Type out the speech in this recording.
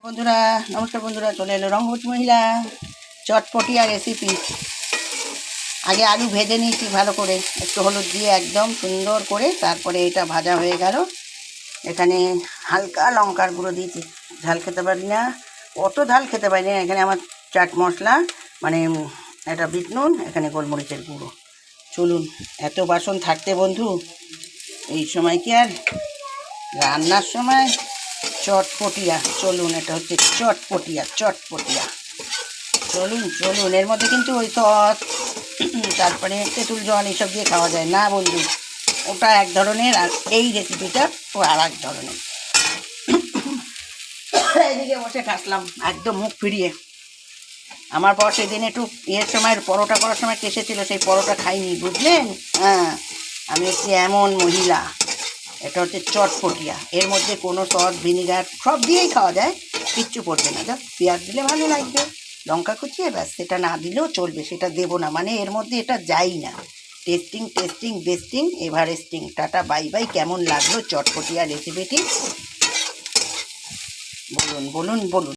বন্ধুরা নমস্কার বন্ধুরা, চলে এলো রঙ্গবতী মহিলা চটপটিয়া রেসিপি। আগে আলু ভেজে নিয়েছি ভালো করে, একটু হলুদ দিয়ে একদম সুন্দর করে, তারপরে এটা ভাজা হয়ে গেল। এখানে হালকা লঙ্কার গুঁড়ো দিয়েছি, ঝাল খেতে পারি না, অত ঝাল খেতে পারি না। এখানে আমার চাট মশলা মানে এটা বিট নুন, এখানে গোলমরিচের গুঁড়ো। চলুন, এত বাসন থাকতে বন্ধু এই সময় কি আর রান্নার সময় চটপটিয়া। চলুন, এটা হচ্ছে চটপটিয়া। চলুন, এর মধ্যে কিন্তু ওই সস তারপরে তেঁতুল জল এইসব দিয়ে খাওয়া যায় না বন্ধু, ওটা এক ধরনের, আর এই রেসিপিটা ও আর এক ধরনের। এদিকে বসে খাসলাম একদম মুখ ফিরিয়ে। আমার পর সেদিন একটু সময় পরোটা করার সময় কেসেছিল, সেই পরোটা খাইনি, বুঝলেন? হ্যাঁ, আমি হচ্ছে এমন মহিলা। এটা হচ্ছে চটপটিয়া, এর মধ্যে কোনো সস ভিনিগার সব দিয়েই খাওয়া যায়, কিচ্ছু পড়বে না। যা পেঁয়াজ দিলে ভালো লাগবে, লঙ্কা কুচিয়ে, ব্যাস। সেটা না দিলেও চলবে, সেটা দেবো না, মানে এর মধ্যে এটা যাই না। Testing besting everesting. Tata bye bye. কেমন লাগলো চটপটিয়া রেসিপিটি? বলুন।